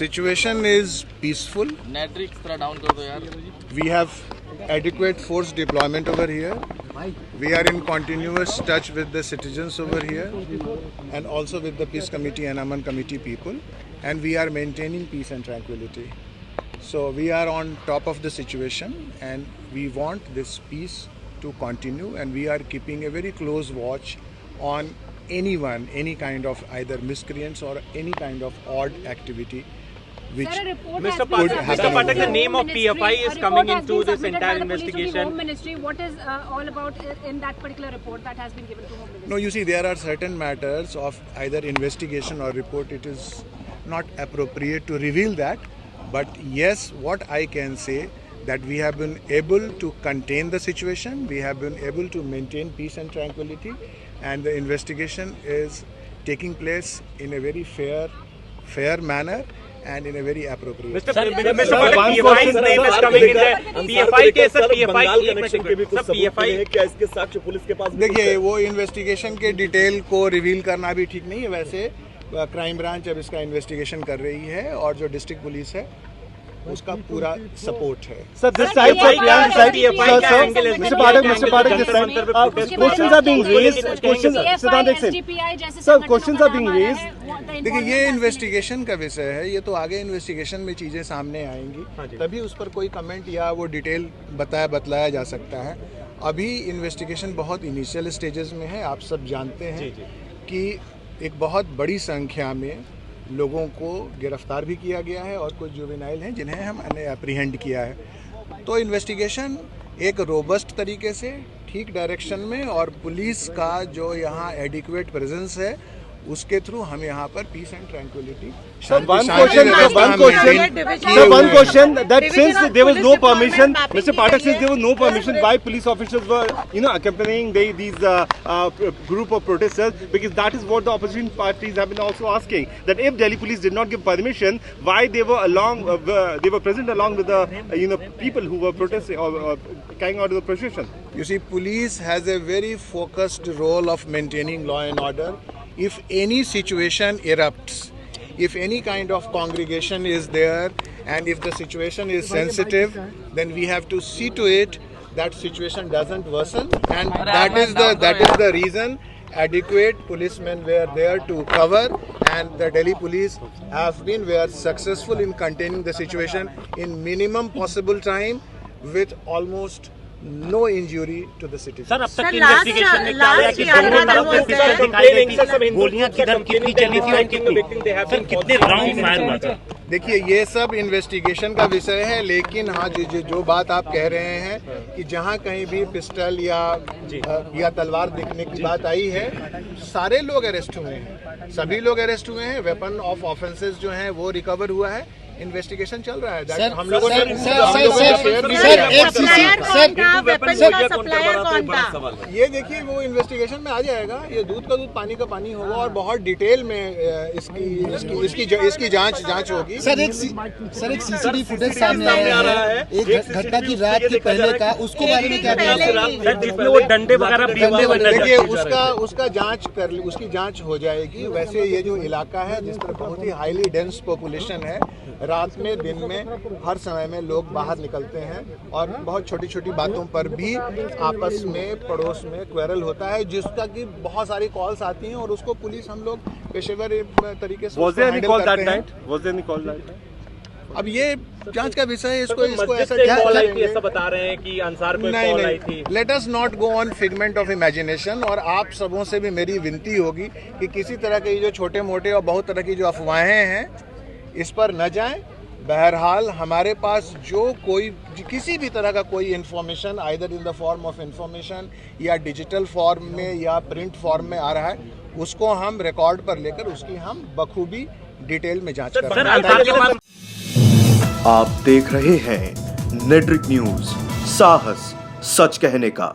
Situation is peaceful. We have adequate force deployment over here. We are in continuous touch with the citizens over here and also with the Peace Committee and Aman Committee people, and we are maintaining peace and tranquility. So we are on top of the situation and we want this peace to continue, and we are keeping a very close watch on anyone, any kind of either miscreants or any kind of odd activity which Mr. Pathak, the name of PFI is coming into this entire investigation. Home Ministry, what is all about in that particular report that has been given to Home Ministry? No, you see, there are certain matters of either investigation or report. It is not appropriate to reveal that. But yes, what I can say that we have been able to contain the situation. We have been able to maintain peace and tranquility, and the investigation is taking place in a very fair manner and in a very appropriate. Mr. Pathak, PFI's name is coming in there. PFI के sir PFI क्या इसके साक्ष्य police के पास? देखिए, वो investigation के detail को reveal करना भी ठीक नहीं है. वैसे क्राइम ब्रांच अब इसका इन्वेस्टिगेशन कर रही है और जो डिस्ट्रिक्ट पुलिस है उसका पूरा सपोर्ट है. Sir, this side, Mr. Pathak, this side, questions are being raised. Sir, questions are being raised. देखिए, ये इन्वेस्टिगेशन का विषय है. ये तो आगे इन्वेस्टिगेशन में चीजें सामने आएंगी, तभी उस पर कोई कमेंट या वो डिटेल बतलाया जा सकता है. अभी इन्वेस्टिगेशन बहुत इनिशियल स्टेजेस में है. आप सब जानते हैं कि एक बहुत बड़ी संख्या में लोगों को गिरफ्तार भी किया गया है और कुछ जुवेनाइल हैं जिन्हें हमने अप्रीहेंड किया है. तो इन्वेस्टिगेशन एक रोबस्ट तरीके से ठीक डायरेक्शन में, और पुलिस का जो यहाँ एडिक्वेट प्रेजेंस है उसके थ्रू हम यहाँ पर peace and tranquillity. One question that since there was no permission, Mr. Pathak says there was no permission, why police officers were, accompanying these group of protesters, because that is what the opposition parties have been also asking, that if Delhi police did not give permission, why they were present along with the people who were protesting or carrying out the procession. You see, police has a very focused role of maintaining law and order. If any situation erupts, if any kind of congregation is there, and if the situation is sensitive, then we have to see to it that situation doesn't worsen, and that is the reason adequate policemen were there to cover, and the Delhi police were successful in containing the situation in minimum possible time with almost no injury to the citizens. Sir, अब तक investigation में क्या है कि गोलियां किधर कितनी चली थी और कितनी कितने राउंड फायर हुआ था? देखिए, ये सब इन्वेस्टिगेशन का विषय है, लेकिन हाँ, जो बात आप कह रहे हैं कि जहाँ कहीं भी पिस्टल या तलवार दिखने की बात आई है, सारे लोग अरेस्ट हुए हैं, सभी लोग अरेस्ट हुए हैं. वेपन ऑफ ऑफेंसेस जो हैं वो रिकवर हुआ है. इन्वेस्टिगेशन चल रहा है. हम लोगों ने ये देखिए, वो इन्वेस्टिगेशन में आ जाएगा. ये दूध का दूध पानी का पानी होगा और बहुत डिटेल में इसकी जांच होगी. सर, एक सीसीटीवी फुटेज सामने आया है एक घटना की रात के पहले का, उसको बारे में क्या जिसमें वो डंडे वगैरह देखिए, उसकी जांच हो जाएगी. वैसे ये जो इलाका है जिस पर बहुत ही हाईली डेंस पॉपुलेशन है, रात में दिन में हर समय में लोग बाहर निकलते हैं और बहुत छोटी छोटी बातों पर भी आपस में पड़ोस में क्वेरल होता है, जिसका कि बहुत सारी कॉल्स आती हैं और उसको पुलिस हम लोग पेशेवर तरीके से हैंडल करते हैं. अब ये जांच का विषय है. इसको ऐसा बता रहे हैं कि अंसार को कॉल आई थी. Let us not go on figment of imagination. और आप सबों से भी मेरी विनती होगी कि किसी तरह के जो छोटे मोटे और बहुत तरह की जो अफवाहें हैं इस पर न जाएं. बहरहाल हमारे पास जो किसी भी तरह का कोई information either in the form of information या डिजिटल फॉर्म में या प्रिंट फॉर्म में आ रहा है, उसको हम रिकॉर्ड पर लेकर उसकी हम बखूबी डिटेल में जांच कर रहे हैं. आप देख रहे हैं नेट्रिक न्यूज, साहस सच कहने का.